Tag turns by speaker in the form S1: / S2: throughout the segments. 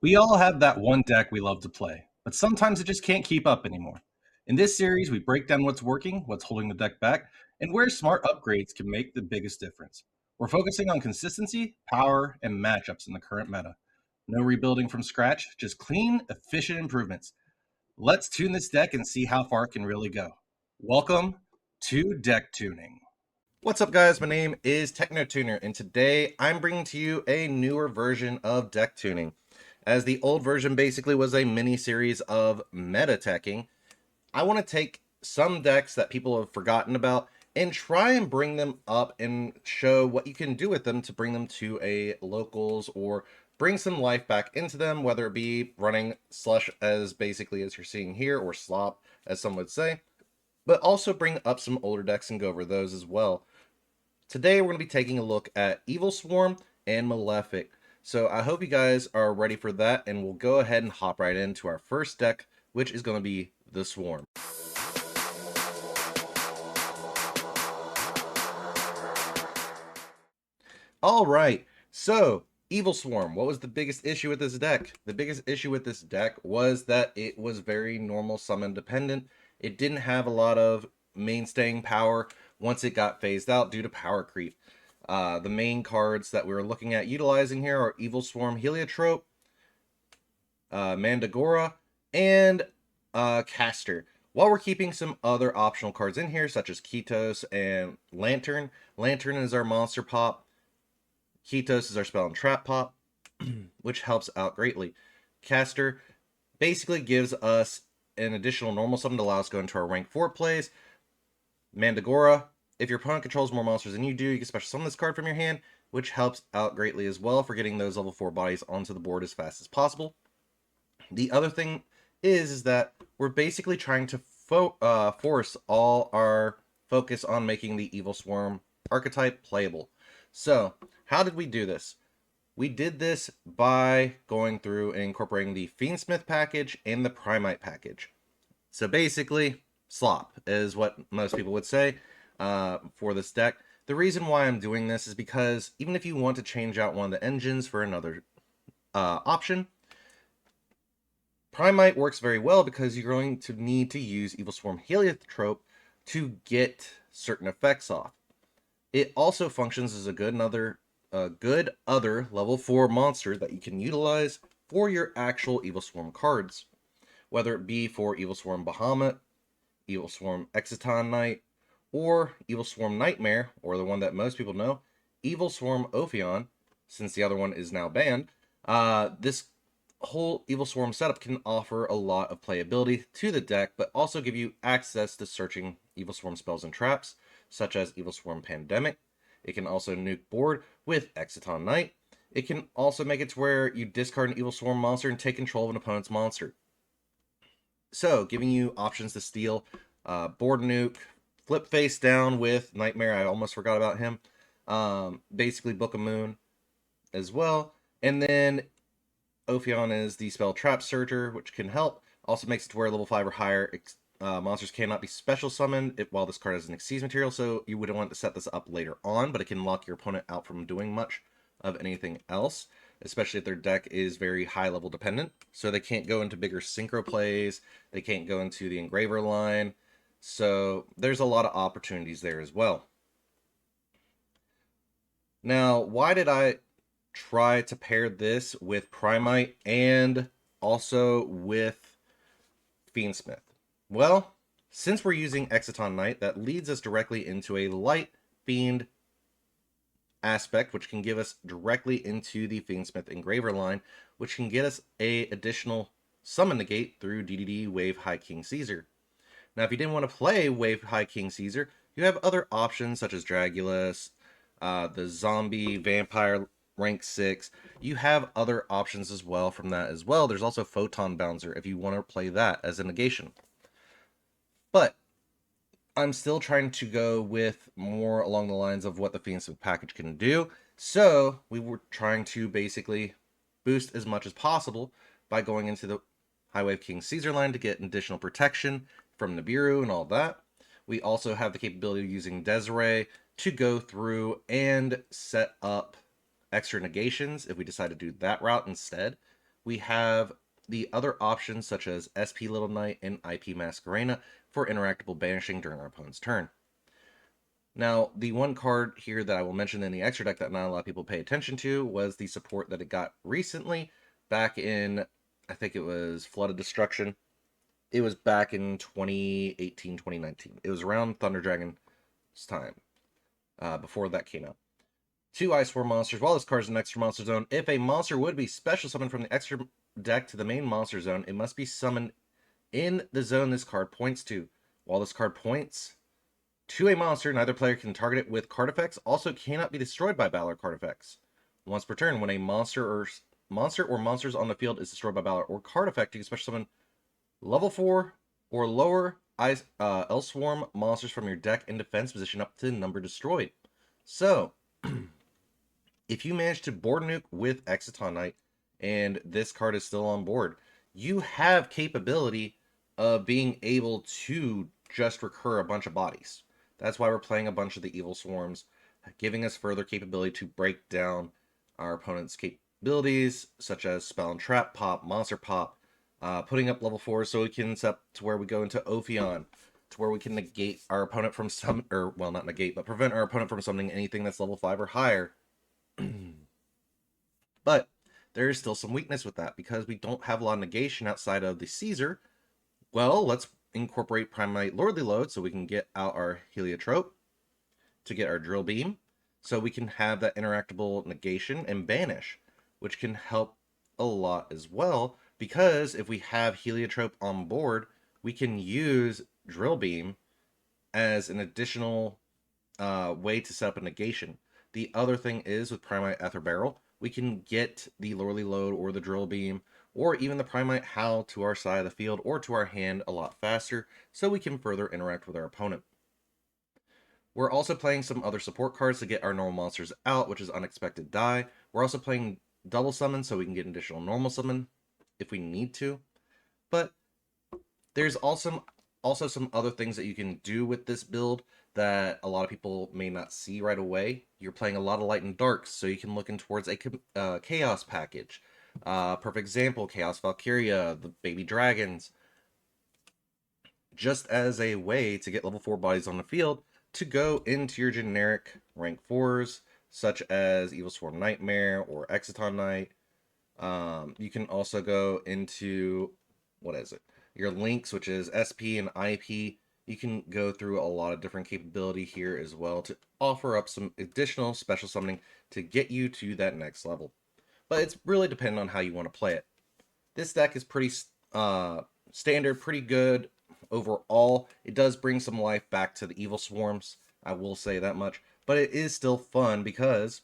S1: We all have that one deck we love to play, but sometimes it just can't keep up anymore. In this series, we break down what's working, what's holding the deck back, and where smart upgrades can make the biggest difference. We're focusing on consistency, power, and matchups in the current meta. No rebuilding from scratch, just clean, efficient improvements. Let's tune this deck and see how far it can really go. Welcome to Deck Tuning. What's up, guys? My name is TechnoTuner, and today I'm bringing to you a newer version of deck tuning. As the old version basically was a mini series of meta teching, I want to take some decks that people have forgotten about and try and bring them up and show what you can do with them to bring them to a locals or bring some life back into them, whether it be running slush as basically as you're seeing here, or slop as some would say, but also bring up some older decks and go over those as well. Today we're going to be taking a look at Evilswarm and Malefic. So I hope you guys are ready for that, and we'll go ahead and hop right into our first deck, which is going to be the Swarm. Alright, so Evilswarm, what was the biggest issue with this deck? The biggest issue with this deck was that it was very normal summon dependent. It didn't have a lot of mainstaying power once it got phased out due to power creep. The main cards that we were looking at utilizing here are Evilswarm Heliotrope, Mandagora, and Caster. While we're keeping some other optional cards in here, such as Ketos and Lantern. Lantern is our monster pop. Ketos is our spell and trap pop, which helps out greatly. Caster basically gives us an additional normal summon to allow us to go into our rank 4 plays. Mandagora, if your opponent controls more monsters than you do, you can special summon this card from your hand, which helps out greatly as well for getting those level 4 bodies onto the board as fast as possible. The other thing is that we're basically trying to force all our focus on making the Evilswarm archetype playable. So, how did we do this? We did this by going through and incorporating the Fiendsmith package and the Primite package. So basically, slop is what most people would say for this deck. The reason why I'm doing this is because even if you want to change out one of the engines for another option, Primite works very well because you're going to need to use Evilswarm Heliotrope to get certain effects off. It also functions as a good other level 4 monster that you can utilize for your actual Evilswarm cards, whether it be for Evilswarm Bahamut, Evilswarm Exciton Knight, or Evilswarm Nightmare, or the one that most people know, Evilswarm Ophion, since the other one is now banned. This whole Evilswarm setup can offer a lot of playability to the deck, but also give you access to searching Evilswarm spells and traps, such as Evilswarm Pandemic. It can also nuke board with Exciton Knight. It can also make it to where you discard an Evilswarm monster and take control of an opponent's monster. So, giving you options to steal board nuke, flip face down with Nightmare, I almost forgot about him. Basically Book of Moon as well. And then Ophion is the spell Trap Searcher, which can help. Also makes it to where level 5 or higher monsters cannot be special summoned while this card has an Xyz material, so you wouldn't want to set this up later on, but it can lock your opponent out from doing much of anything else, especially if their deck is very high level dependent. So they can't go into bigger synchro plays, they can't go into the Engraver line, so there's a lot of opportunities there as well. Now, why did I try to pair this with Primite and also with Fiendsmith? Well, since we're using Exciton Knight, that leads us directly into a Light Fiend aspect, which can give us directly into the Fiendsmith Engraver line, which can get us a additional summon negate through DDD Wave High King Caesar. Now, if you didn't want to play Wave High King Caesar, you have other options such as Dragulus, the Zombie Vampire rank 6. You have other options as well from that as well. There's also Photon Bouncer if you want to play that as a negation. But I'm still trying to go with more along the lines of what the Fiendsmith package can do. So we were trying to basically boost as much as possible by going into the High Wave King Caesar line to get additional protection from Nibiru and all that. We also have the capability of using Desiree to go through and set up extra negations if we decide to do that route instead. we have the other options such as SP Little Knight and IP Masquerena for interactable banishing during our opponent's turn. Now, the one card here that I will mention in the extra deck that not a lot of people pay attention to was the support that it got recently back in, I think it was Flooded Destruction. It was back in 2018, 2019. It was around Thunder Dragon's time, before that came out. 2 Iceform monsters. While this card is in extra monster zone, if a monster would be special summoned from the extra deck to the main monster zone, it must be summoned in the zone this card points to. While this card points to a monster, neither player can target it with card effects, also cannot be destroyed by battle or card effects. Once per turn, when a monster or monsters on the field is destroyed by battle or card effect, you can special summon level 4 or lower Evilswarm monsters from your deck in defense position up to the number destroyed. So, if you manage to board nuke with Exciton Knight, and this card is still on board, you have capability of being able to just recur a bunch of bodies. That's why we're playing a bunch of the Evilswarms, giving us further capability to break down our opponent's capabilities, such as Spell and Trap Pop, Monster Pop, putting up level 4 so we can set up to where we go into Ophion, to where we can negate our opponent from not negate, but prevent our opponent from summoning anything that's level 5 or higher. But there is still some weakness with that because we don't have a lot of negation outside of the Caesar. Well, let's incorporate Primite Lordly Load so we can get out our Heliotrope to get our Drill Beam, so we can have that interactable negation and banish, which can help a lot as well, because if we have Heliotrope on board, we can use Drill Beam as an additional way to set up a negation. The other thing is with Primite Ether Barrel, we can get the Lordly Load or the Drill Beam or even the Primite Howl to our side of the field or to our hand a lot faster, so we can further interact with our opponent. We're also playing some other support cards to get our normal monsters out, which is Unexpected Die. We're also playing double summon so we can get an additional normal summon if we need to. But there's also some other things that you can do with this build that a lot of people may not see right away. You're playing a lot of light and darks, so you can look in towards a chaos package. Perfect example, Chaos Valkyria, the baby dragons, just as a way to get level 4 bodies on the field to go into your generic rank 4s, such as Evilswarm Nightmare or Exciton Knight. You can also go into, your links, which is SP and IP. You can go through a lot of different capability here as well to offer up some additional special summoning to get you to that next level. But it's really dependent on how you want to play it. This deck is pretty standard, pretty good overall. It does bring some life back to the Evilswarms, I will say that much. But it is still fun because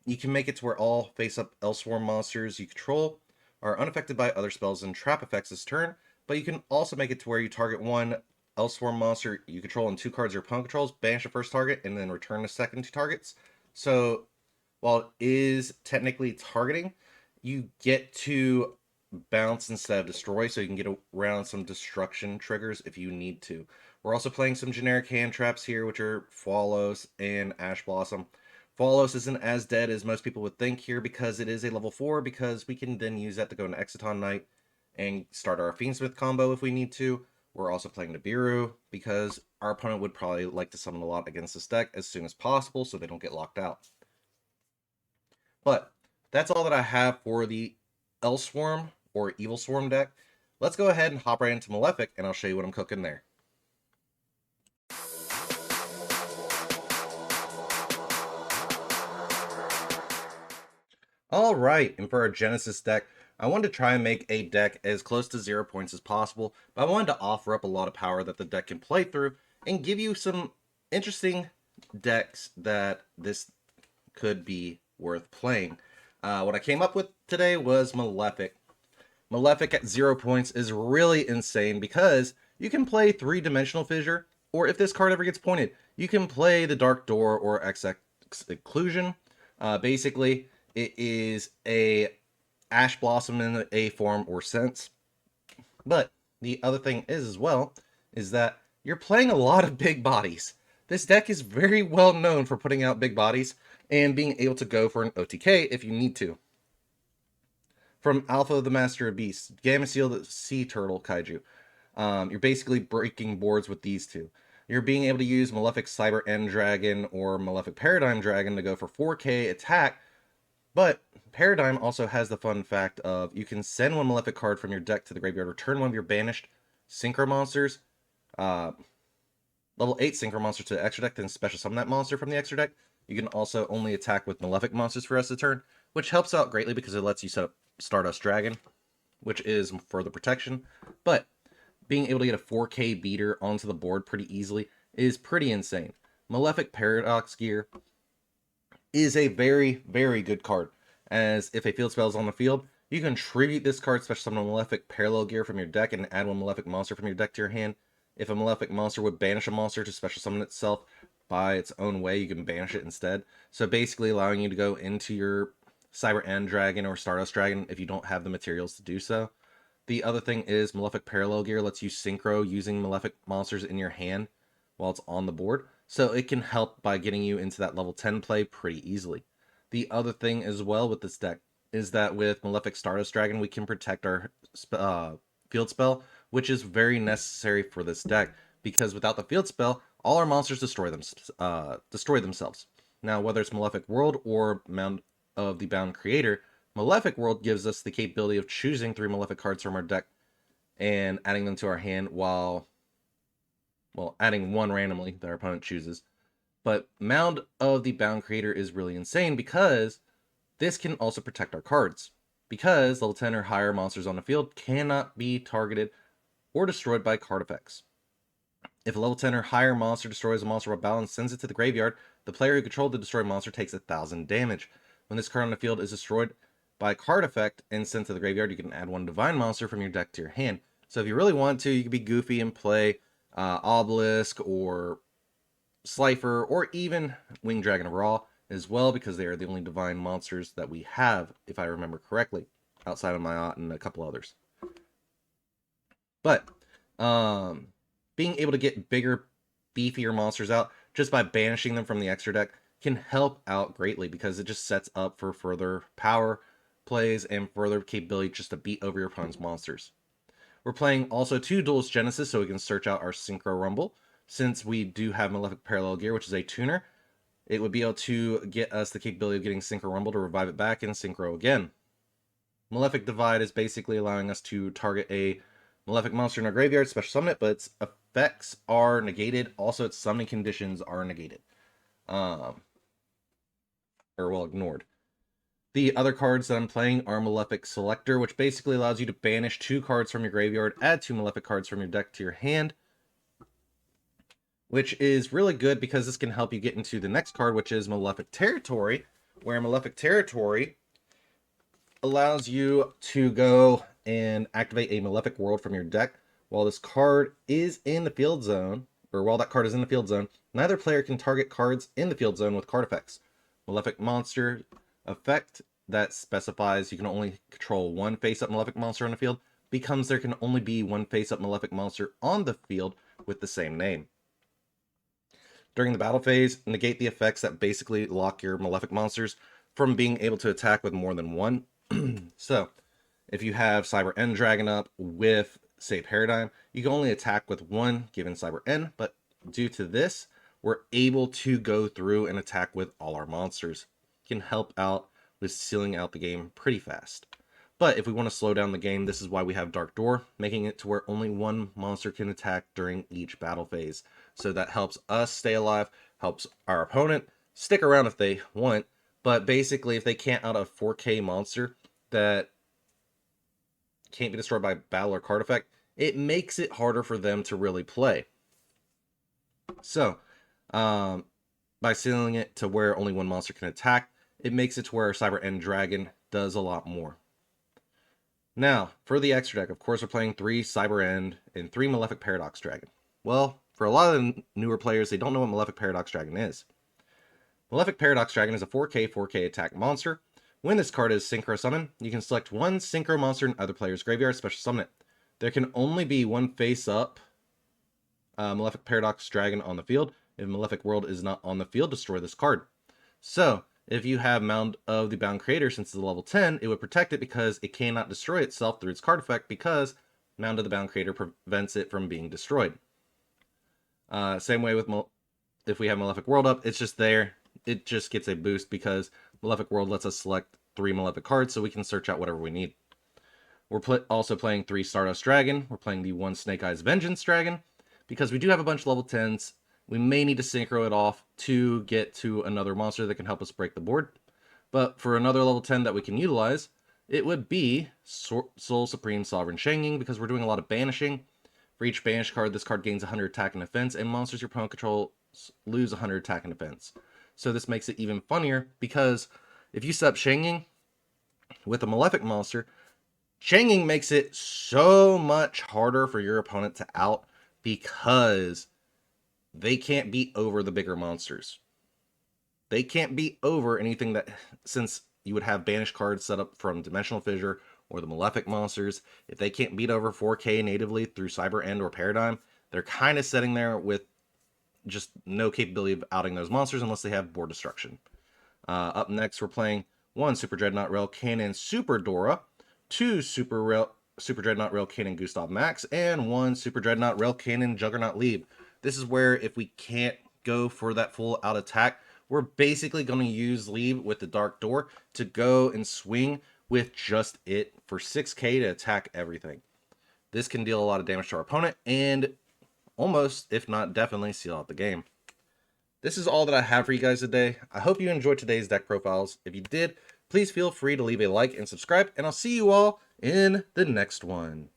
S1: you can make it to where all face-up Evilswarm monsters you control are unaffected by other spells and trap effects this turn, but you can also make it to where you target one Evilswarm monster you control and 2 cards your opponent controls, banish the first target, and then return the second 2 targets. So while it is technically targeting, you get to bounce instead of destroy, so you can get around some destruction triggers if you need to. We're also playing some generic hand traps here, which are Fallos and Ash Blossom. Fallos isn't as dead as most people would think here because it is a level 4, because we can then use that to go into Exciton Knight and start our Fiendsmith combo if we need to. We're also playing Nibiru because our opponent would probably like to summon a lot against this deck as soon as possible so they don't get locked out. But that's all that I have for the Evilswarm or Evilswarm deck. Let's go ahead and hop right into Malefic, and I'll show you what I'm cooking there. Alright, and for our Genesis deck, I wanted to try and make a deck as close to 0 points as possible, but I wanted to offer up a lot of power that the deck can play through, and give you some interesting decks that this could be worth playing. What I came up with today was Malefic. Malefic at 0 points is really insane because you can play 3-dimensional Fissure, or if this card ever gets pointed, you can play the Dark Door or XX Occlusion. Basically, it is a Ash Blossom in a form or sense. But the other thing is as well, is that you're playing a lot of big bodies. This deck is very well known for putting out big bodies and being able to go for an OTK if you need to. From Alpha the Master of Beasts, Gamma Seal the Sea Turtle Kaiju. You're basically breaking boards with these two. You're being able to use Malefic Cyber End Dragon or Malefic Paradigm Dragon to go for 4K attack, but Paradigm also has the fun fact of you can send one Malefic card from your deck to the graveyard, return one of your banished Synchro monsters, uh, level 8 Synchro monster to the extra deck, then special summon that monster from the extra deck. You can also only attack with Malefic monsters for the rest of the turn, which helps out greatly because it lets you set up Stardust Dragon, which is further protection. But being able to get a 4K beater onto the board pretty easily is pretty insane. Malefic Paradox Gear is a very, very good card, as if a field spell is on the field, you can tribute this card, special summon a Malefic Parallel Gear from your deck, and add one Malefic monster from your deck to your hand. If a Malefic monster would banish a monster to special summon itself by its own way, you can banish it instead. So basically allowing you to go into your Cyber End Dragon or Stardust Dragon if you don't have the materials to do so. The other thing is Malefic Parallel Gear lets you synchro using Malefic monsters in your hand while it's on the board, so it can help by getting you into that level 10 play pretty easily. The other thing as well with this deck is that with Malefic Stardust Dragon, we can protect our field spell, which is very necessary for this deck, because without the field spell, all our monsters destroy themselves. Now, whether it's Malefic World or Mound of the Bound Creator, Malefic World gives us the capability of choosing 3 Malefic cards from our deck and adding them to our hand while, well, adding one randomly that our opponent chooses. But Mound of the Bound Creator is really insane because this can also protect our cards. Because level 10 or higher monsters on the field cannot be targeted or destroyed by card effects. If a level 10 or higher monster destroys a monster while battle and sends it to the graveyard, the player who controlled the destroyed monster takes 1,000 damage. When this card on the field is destroyed by a card effect and sent to the graveyard, you can add one divine monster from your deck to your hand. So if you really want to, you can be goofy and play Obelisk or Slifer or even Winged Dragon of Ra as well, because they are the only divine monsters that we have, if I remember correctly, outside of Mayat and a couple others. But being able to get bigger, beefier monsters out just by banishing them from the extra deck can help out greatly, because it just sets up for further power plays and further capability just to beat over your opponent's monsters. We're playing also 2 Duelist Genesis, so we can search out our Synchro Rumble. Since we do have Malefic Parallel Gear, which is a tuner, it would be able to get us the capability of getting Synchro Rumble to revive it back and Synchro again. Malefic Divide is basically allowing us to target a Malefic monster in our graveyard, special summon it, but its effects are negated. Also, its summoning conditions are negated. Ignored. The other cards that I'm playing are Malefic Selector, which basically allows you to banish 2 cards from your graveyard, add 2 Malefic cards from your deck to your hand, which is really good because this can help you get into the next card, which is Malefic Territory, where Malefic Territory allows you to go and activate a Malefic World from your deck. While this card is in the field zone, or while that card is in the field zone, neither player can target cards in the field zone with card effects. Malefic Monster effect that specifies you can only control 1 face-up Malefic monster on the field becomes there can only be 1 face-up Malefic monster on the field with the same name. During the battle phase, negate the effects that basically lock your Malefic monsters from being able to attack with more than 1. So, if you have Cyber End Dragon up with, say, Paradigm, you can only attack with 1 given Cyber End, but due to this, we're able to go through and attack with all our monsters. It can help out with sealing out the game pretty fast. But if we want to slow down the game, this is why we have Dark Door, making it to where only 1 monster can attack during each battle phase. So that helps us stay alive, helps our opponent stick around if they want, but basically if they can't out a 4K monster that can't be destroyed by battle or card effect, it makes it harder for them to really play. So, by sealing it to where only 1 monster can attack, it makes it to where Cyber End Dragon does a lot more. Now, for the extra deck, of course, we're playing 3 Cyber End and 3 Malefic Paradox Dragon. Well, for a lot of the newer players, they don't know what Malefic Paradox Dragon is. Malefic Paradox Dragon is a 4K, 4K attack monster. When this card is Synchro Summon, you can select 1 Synchro monster in other player's graveyard, special summon it. There can only be 1 face-up Malefic Paradox Dragon on the field. If Malefic World is not on the field, destroy this card. So, If you have Mound of the Bound Creator, since it's a level 10, it would protect it because it cannot destroy itself through its card effect, because Mound of the Bound Creator prevents it from being destroyed. Same way with if we have Malefic World up, it's just there. It just gets a boost because Malefic World lets us select 3 Malefic cards so we can search out whatever we need. We're also playing 3 Stardust Dragon. We're playing the 1 Snake Eyes Vengeance Dragon because we do have a bunch of level 10s. We may need to synchro it off to get to another monster that can help us break the board. But for another level 10 that we can utilize, it would be Soul Supreme Sovereign Shanging, because we're doing a lot of banishing. For each banished card, this card gains 100 attack and defense, and monsters your opponent controls lose 100 attack and defense. So this makes it even funnier, because if you set up Shanging with a Malefic monster, Shanging makes it so much harder for your opponent to out, because they can't beat over the bigger monsters. They can't beat over anything that, since you would have banished cards set up from Dimensional Fissure or the Malefic monsters, if they can't beat over 4K natively through Cyber End or Paradigm, they're kind of sitting there with just no capability of outing those monsters unless they have board destruction. Up next, we're playing 1 Super Dreadnought Rail Cannon Super Dora, 2 Super Dreadnought Rail Cannon Gustav Max, and 1 Super Dreadnought Rail Cannon Juggernaut Lieb. This is where if we can't go for that full out attack, we're basically going to use Lieb with the Dark Door to go and swing with just it for 6k to attack everything. This can deal a lot of damage to our opponent and almost, if not definitely, seal out the game. This is all that I have for you guys today. I hope you enjoyed today's deck profiles. If you did, please feel free to leave a like and subscribe, and I'll see you all in the next one.